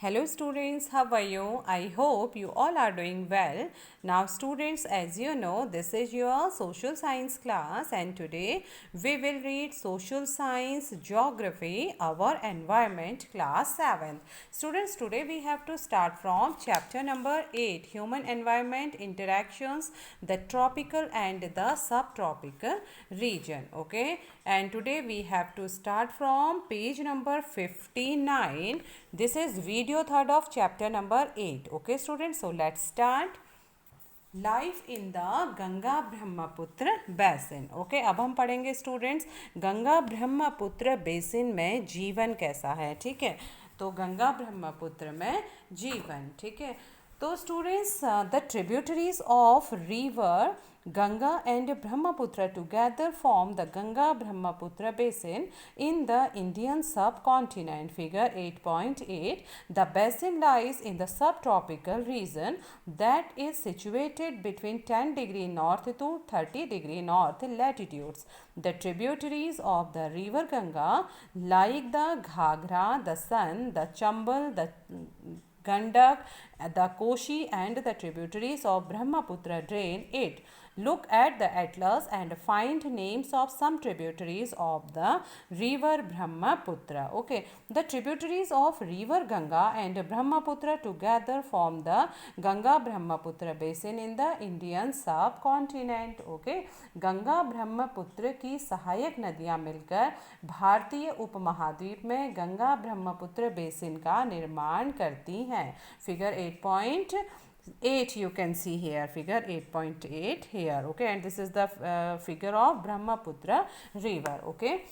Hello students, how are you? I hope you all are doing well. Now students, as you know, this is your social science class and today we will read social science geography, our environment class 7th. Students, today we have to start from chapter number 8, human environment interactions, the tropical and the subtropical region. Okay, and today we have to start from page number 59. This is video third of chapter number 8. Okay students, so let's start. Life in the Ganga Brahmaputra basin. Okay, अब हम पढ़ेंगे students Ganga Brahmaputra basin में जीवन कैसा है. ठीक है, तो गंगा ब्रह्मपुत्र में जीवन. ठीक है, तो students the tributaries of river Ganga and Brahmaputra together form the Ganga Brahmaputra basin in the Indian subcontinent. Figure 8.8. The basin lies in the subtropical region that is situated between 10 degree north to 30 degree north latitudes. The tributaries of the river Ganga like the Ghagra, the Son, the Chambal, the Gandak, the Koshi and the tributaries of Brahmaputra drain it. Look at the atlas and find names of some tributaries of the river Brahmaputra. Okay, the tributaries of river Ganga and Brahmaputra together form the Ganga Brahmaputra basin in the Indian subcontinent. Okay, Ganga Brahmaputra की सहायक नदियां मिलकर भारतीय उपमहाद्वीप में Ganga Brahmaputra basin का निर्माण करती हैं. Figure 8.8 you can see here, figure 8.8 here. Okay, and this is the figure of Brahmaputra river. Okay,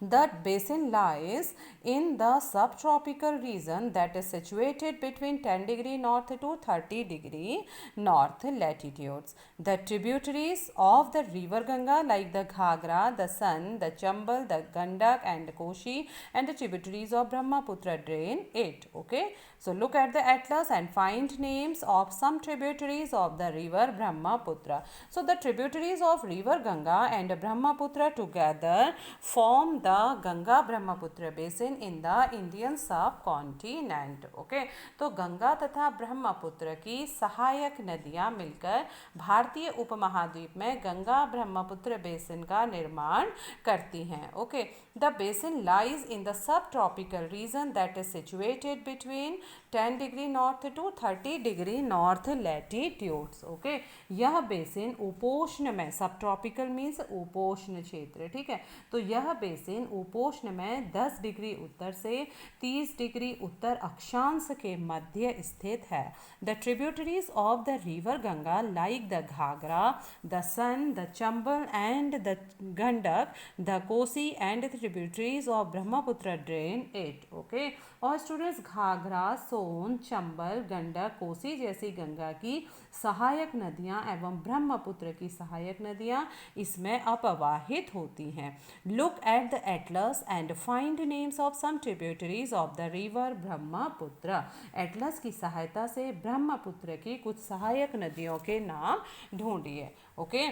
the basin lies in the subtropical region that is situated between 10 degree north to 30 degree north latitudes. The tributaries of the river Ganga like the Ghagra, the Son, the Chambal, the Gandak and Koshi and the tributaries of Brahmaputra drain it. Okay, so look at the atlas and find names of some tributaries of the river Brahmaputra. So the tributaries of river Ganga and Brahmaputra together form the Ganga Brahmaputra basin in the Indian सब continent. Okay, तो गंगा तथा ब्रह्मपुत्र की सहायक नदियां मिलकर भारतीय उपमहाद्वीप में गंगा ब्रह्मपुत्र बेसिन का निर्माण करती हैं. Okay, the basin lies in the subtropical region that is situated between 10 degree north to 30 degree north latitudes. Okay, यह बेसिन उपोष्ण में, सब ट्रॉपिकल मीन्स उपोष्ण क्षेत्र. ठीक है, तो यह बेसिन उपोष्ण में 10 डिग्री उत्तर से 30 डिग्री उत्तर अक्षांश के मध्य स्थित है. The tributaries of the river Ganga like the Ghaghara, the Son, the Chambal and the Gandak, the Kosi and the tributaries of Brahmaputra drain it. Okay, और स्टूडेंट्स घाघरा, सोन, चंबल, गंडक, कोसी जैसी गंगा की सहायक नदियां एवं ब्रह्मपुत्र की सहायक नदियां इसमें अपवाहित होती हैं. Look at the atlas and find names of some tributaries of the river Brahmaputra. Atlas की सहायता से ब्रह्मपुत्र की कुछ सहायक नदियों के नाम ढूंढिए. ओके,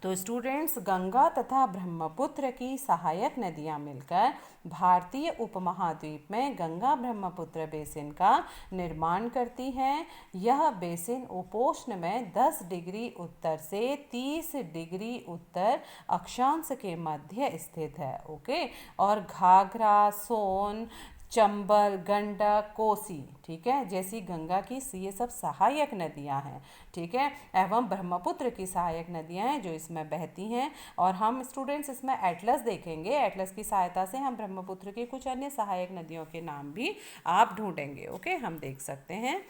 तो स्टूडेंट्स गंगा तथा ब्रह्मपुत्र की सहायक नदियां मिलकर भारतीय उपमहाद्वीप में गंगा ब्रह्मपुत्र बेसिन का निर्माण करती हैं. यह बेसिन उपोष्ण में 10 डिग्री उत्तर से 30 डिग्री उत्तर अक्षांश के मध्य स्थित है. ओके, और घाघरा, सोन, चंबल, गंडक, कोसी, ठीक है, जैसी गंगा की ये सब सहायक नदियां हैं. ठीक है, एवं ब्रह्मपुत्र की सहायक नदियां हैं जो इसमें बहती हैं. और हम स्टूडेंट्स इसमें एटलस देखेंगे. एटलस की सहायता से हम ब्रह्मपुत्र की कुछ अन्य सहायक नदियों के नाम भी आप ढूंढेंगे. ओके, हम देख सकते हैं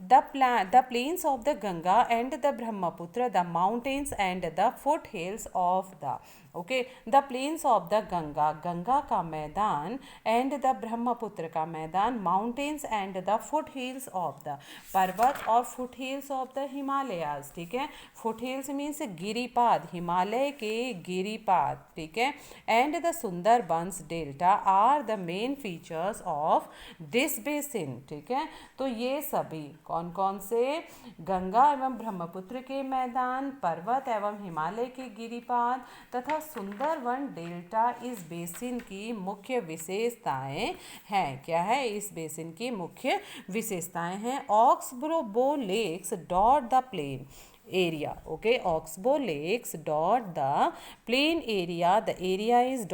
the plains of the Ganga and the Brahmaputra, the mountains and the foothills of the. Okay, the plains of the Ganga, Ganga का मैदान, एंड द ब्रह्मपुत्र का मैदान, mountains and the foothills of the, पर्वत और foothills of the Himalayas. ठीक है, foothills means गिरिपाद, हिमालय के गिरिपाद. ठीक है, and the Sundarbans delta are the main features of this basin. ठीक है, तो ये सभी कौन कौन से, गंगा एवं ब्रह्मपुत्र के मैदान, पर्वत एवं हिमालय के गिरिपाद तथा सुंदरवन डेल्टा इस बेसिन की मुख्य विशेषताएं हैं। क्या है इस बेसिन की मुख्य विशेषताएं हैं? Oxbow lakes dot the plain area. Okay, Oxbow lakes dot the plain area. The area is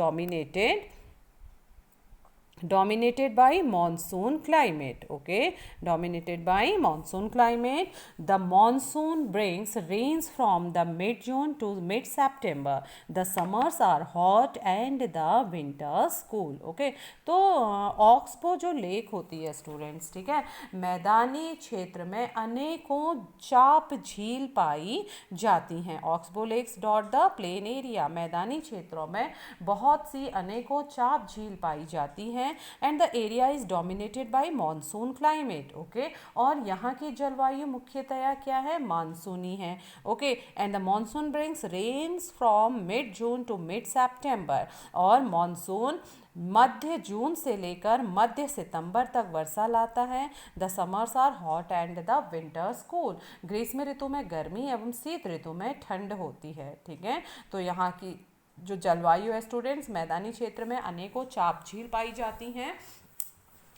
dominated by monsoon climate. Okay, dominated by monsoon climate. The monsoon brings rains from the mid June to mid September. The summers are hot and the winters cool. Okay, तो oxbow जो lake होती है students, ठीक है, मैदानी क्षेत्र में अनेकों चाप झील पाई जाती हैं। Oxbow lakes dot the plain area, मैदानी क्षेत्रों में बहुत सी अनेकों चाप झील पाई जाती हैं। And the area is dominated by monsoon climate. Okay, और यहाँ की जलवायु मुख्यतया क्या है? मानसूनी है। Okay, and the monsoon brings rains from mid June to mid September, और मॉनसून मध्य जून से लेकर मध्य सितंबर तक वर्षा लाता है। The summers are hot and the winters cool, ग्रीष्म ऋतु में गर्मी एवं शीत ऋतु में ठंड होती है। ठीक है, तो यहाँ की जो जलवायु है स्टूडेंट्स, मैदानी क्षेत्र में अनेकों चाप झील पाई जाती हैं।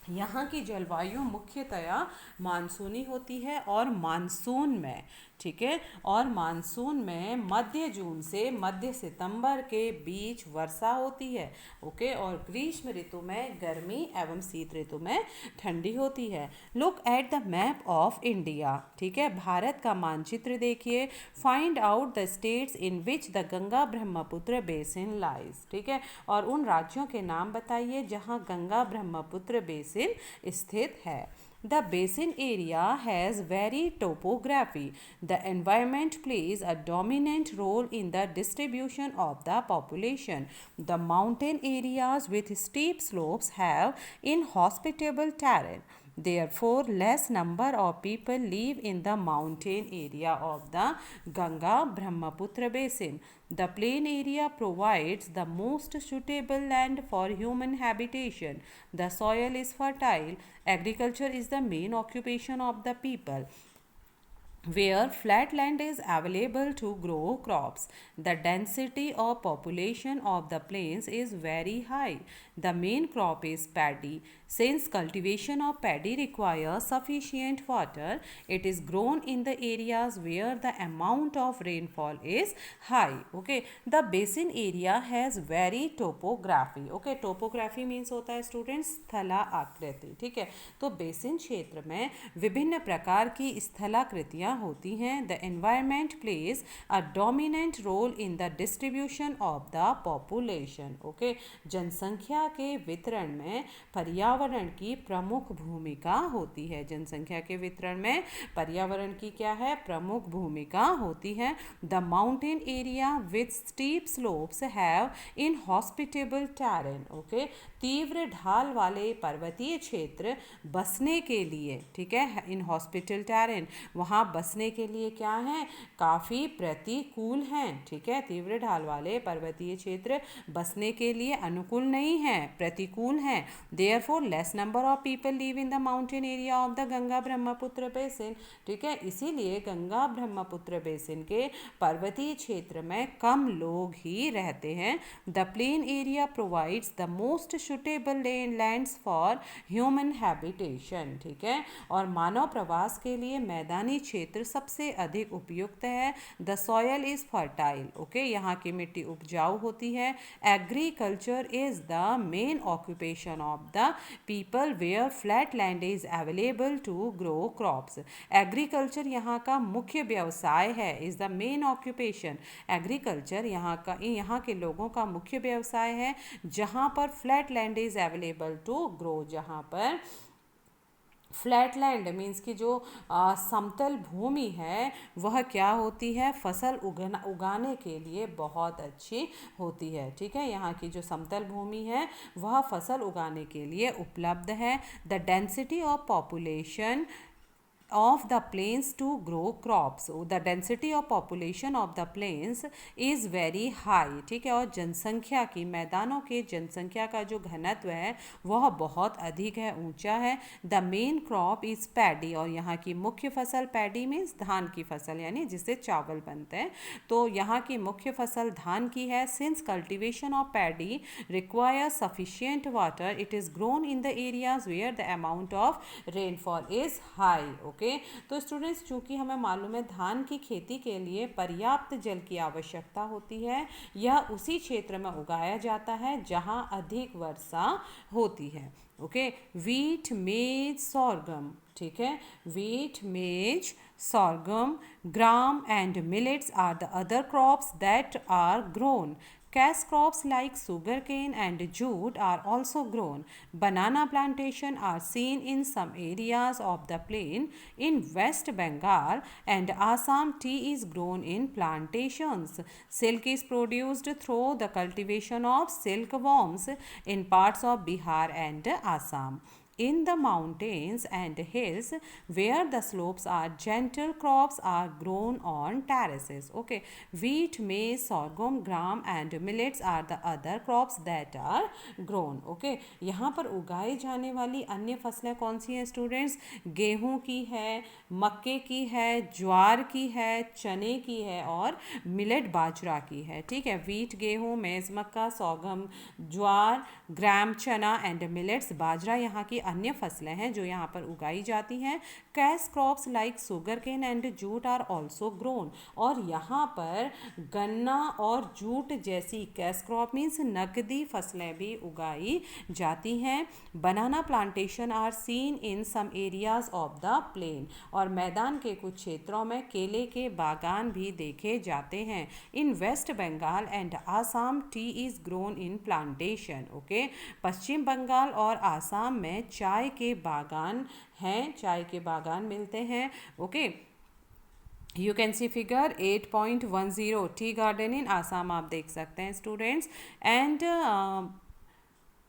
यहाँ की जलवायु मुख्यतया मानसूनी होती है और मानसून में, ठीक है, और मानसून में मध्य जून से मध्य सितंबर के बीच वर्षा होती है। ओके, और ग्रीष्म ऋतु में गर्मी एवं शीत ऋतु में ठंडी होती है। Look at the map of India, ठीक है, भारत का मानचित्र देखिए। Find out the states in which the Ganga Brahmaputra basin lies, ठीक है, और उन राज्यों के नाम बताइए जहाँ गंगा ब्रह्मपुत्र बेसिन स्थित है। The basin area has varied topography. The environment plays a dominant role in the distribution of the population. The mountain areas with steep slopes have inhospitable terrain. Therefore, less number of people live in the mountain area of the Ganga Brahmaputra basin. The plain area provides the most suitable land for human habitation. The soil is fertile. Agriculture is the main occupation of the people, where flat land is available to grow crops. The density of population of the plains is very high. The main crop is paddy. Since cultivation of paddy requires sufficient water, it is grown in the areas where the amount of rainfall is high. Okay, the basin area has varied topography. Okay, topography means होता है students स्थला आकृति, ठीक है, तो basin क्षेत्र में विभिन्न प्रकार की स्थलाकृतियाँ होती हैं। The environment plays a dominant role in the distribution of the population. Okay, जनसंख्या के वितरण में पर्यावरण की प्रमुख भूमिका होती है। जनसंख्या के वितरण में पर्यावरण की क्या है? प्रमुख भूमिका होती है। The mountain area with steep slopes have inhospitable terrain. Okay, तीव्र ढाल वाले पर्वतीय क्षेत्र बसने के लिए, ठीक है, इनहॉस्पिटल टेरेन, वहाँ बसने के लिए क्या है? काफ़ी प्रतिकूल हैं। ठीक है, तीव्र ढाल वाले पर्वतीय क्षेत्र बसने के लिए अनुकूल नहीं हैं, प्रतिकूल हैं। Therefore less number of people live in the mountain area of the Ganga Brahmaputra basin. ठीक है, इसीलिए गंगा ब्रह्मपुत्र बेसिन के पर्वतीय क्षेत्र में कम लोग ही रहते हैं। The plain area provides the most suitable lands for human habitation. ठीक है, और मानव प्रवास के लिए मैदानी क्षेत्र सबसे अधिक उपयुक्त है। The soil is fertile. Okay, यहाँ की मिट्टी उपजाऊ होती है। Agriculture is the main occupation of the people where flat land is available to grow crops. Agriculture यहाँ का मुख्य व्यवसाय है। Is the main occupation, agriculture यहाँ के लोगों का मुख्य व्यवसाय है जहाँ पर flat land is available to grow, जहाँ पर फ्लैट लैंड मीन्स की जो समतल भूमि है वह क्या होती है? फसल उगाने के लिए बहुत अच्छी होती है। ठीक है, यहाँ की जो समतल भूमि है वह फसल उगाने के लिए उपलब्ध है। The density of population of the plains to grow crops. The density of population of the plains is very high. ठीक है, और जनसंख्या की, मैदानों के जनसंख्या का जो घनत्व है वह बहुत अधिक है, ऊंचा है. The main crop is paddy, और यहाँ की मुख्य फसल, पैडी मीन्स धान की फसल, यानी जिससे चावल बनते हैं. तो यहाँ की मुख्य फसल धान की है. Since cultivation of paddy require sufficient water, it is grown in the areas where the amount of rainfall is high. Okay, तो स्टूडेंट्स, चूंकि हमें मालूम है धान की खेती के लिए पर्याप्त जल की आवश्यकता होती है, यह उसी क्षेत्र में उगाया जाता है जहां अधिक वर्षा होती है. ओके, वीट, मेज, सोरगम. ठीक है, वीट, मेज, sorghum, gram and millets are the other crops that are grown. Cash crops like sugarcane and jute are also grown. Banana plantation are seen in some areas of the plain. In West Bengal and Assam, tea is grown in plantations. Silk is produced through the cultivation of silkworms in parts of Bihar and Assam. In the mountains and hills where the slopes are gentle, crops are grown on terraces. Okay, wheat, maize, sorghum, gram and millets are the other crops that are grown. Okay, यहाँ पर उगाई जाने वाली अन्य फसलें कौन सी हैं students? गेहूं की है, मक्के की है, ज्वार की है, चने की है और मिलेट बाजरा की है. ठीक है, वीट गेहूं, मेज मक्का, सोगम ज्वार, ग्राम चना एंड मिलेट्स बाजरा यहाँ की अन्य फसलें हैं जो यहाँ पर उगाई जाती हैं. Cash crops like sugarcane and jute are also grown, और यहाँ पर गन्ना और जूट जैसी कैश क्रॉप मीन्स नकदी फसलें भी उगाई जाती हैं. Banana plantation are seen in some areas of the plain, और मैदान के कुछ क्षेत्रों में केले के बागान भी देखे जाते हैं. In West Bengal and Assam tea is grown in plantation. Okay, पश्चिम बंगाल और आसाम में चाय के बागान हैं, चाय के बागान मिलते हैं. Okay, you can see figure 8.10 tea garden इन आसाम आप देख सकते हैं students. And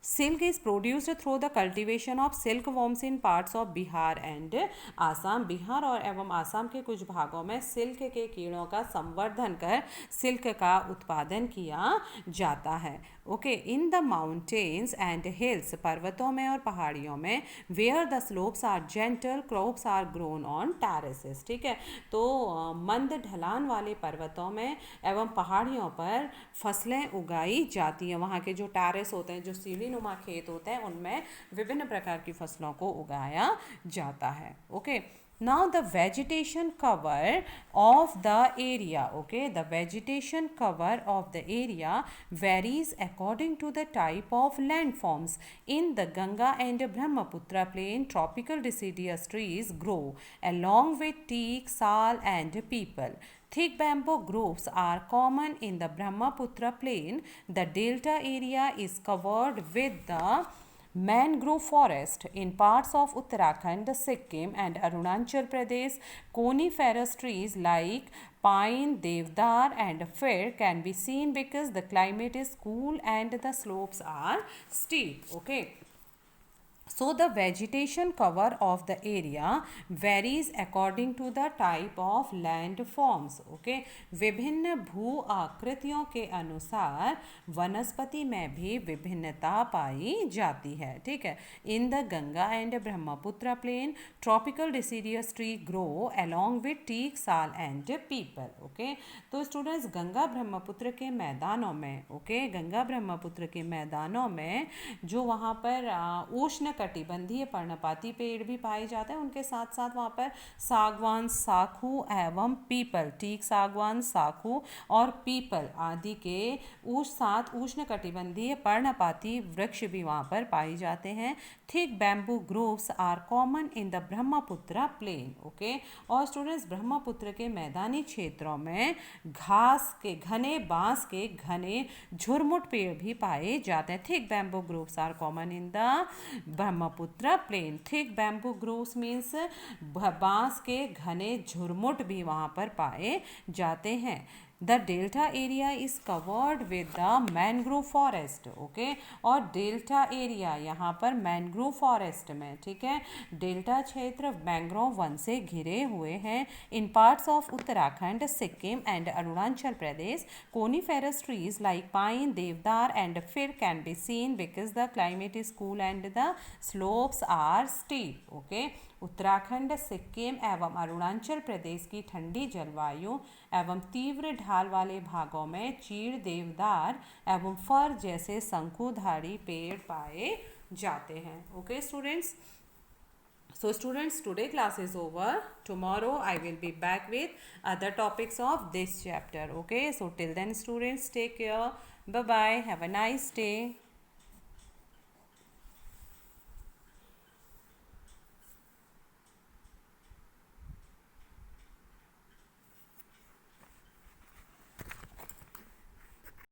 silk is produced through the cultivation of silk worms in parts of Bihar and Assam. Bihar और एवं आसाम के कुछ भागों में सिल्क के कीड़ों का संवर्धन कर सिल्क का उत्पादन किया जाता है. Okay, in the mountains and hills, पर्वतों में और पहाड़ियों में, where the slopes are gentle, crops are grown on terraces. ठीक है, तो मंद ढलान वाले पर्वतों में एवं पहाड़ियों पर फसलें उगाई जाती हैं. वहाँ के जो टेरेस होते हैं, जो सीढ़ी नुमा खेत होते हैं, उनमें विभिन्न प्रकार की फसलों को उगाया जाता है. Okay, now the vegetation cover of the area. Okay, the vegetation cover of the area varies according to the type of landforms. In the Ganga and Brahmaputra plain, tropical deciduous trees grow along with teak, sal and peepal. Thick bamboo groves are common in the Brahmaputra plain. The delta area is covered with the mangrove forest. In parts of Uttarakhand, Sikkim and Arunachal Pradesh, coniferous trees like pine, devdar and fir can be seen because the climate is cool and the slopes are steep. Okay, so the vegetation cover of the area varies according to the type of landforms. Okay, विभिन्न भू आकृतियों के अनुसार वनस्पति में भी विभिन्नता पाई जाती है. ठीक है, in the Ganga and Brahmaputra plain, tropical deciduous tree grow along with teak, sal and peepal. Okay, तो स्टूडेंट्स, गंगा ब्रह्मपुत्र के मैदानों में, ओके, गंगा ब्रह्मपुत्र के मैदानों में जो वहाँ पर उष्ण कटिबंधीय पर्णपाती पेड़ भी पाए जाते हैं, उनके साथ साथ वहाँ पर सागवान, साखू एवं पीपल, टीक, सागवान, साखू और पीपल आदि के साथ उष्ण कटिबंधीय पर्णपाती वृक्ष भी वहाँ पर पाए जाते हैं. Thick bamboo groves are common in the Brahmaputra plain. Okay, और स्टूडेंट्स, ब्रह्मपुत्र के मैदानी क्षेत्रों में घास के घने, बांस के घने झुरमुट पेड़ भी पाए जाते हैं. Thick bamboo groves are common in the Brahmaputra plain. Thick bamboo groves means बांस के घने झुरमुट भी वहाँ पर पाए जाते हैं. The delta area is covered with the mangrove forest, okay. और डेल्टा एरिया यहाँ पर मैनग्रोव फॉरेस्ट में, ठीक है, डेल्टा क्षेत्र मैंग्रोव वन से घिरे हुए हैं। In parts of Uttarakhand, Sikkim and Arunachal Pradesh, coniferous trees like pine, deodar and fir can be seen because the climate is cool and the slopes are steep, okay. Uttarakhand, Sikkim एवं अरुणाचल प्रदेश की ठंडी जलवायु एवं तीव्र ढाल वाले भागों में चीड़, देवदार एवं फर जैसे शंकुधारी पेड़ पाए जाते हैं, okay students. So students, today class is over. Tomorrow I will be back with other topics of this chapter, okay. So till then students, take care. Bye bye. Have a nice day.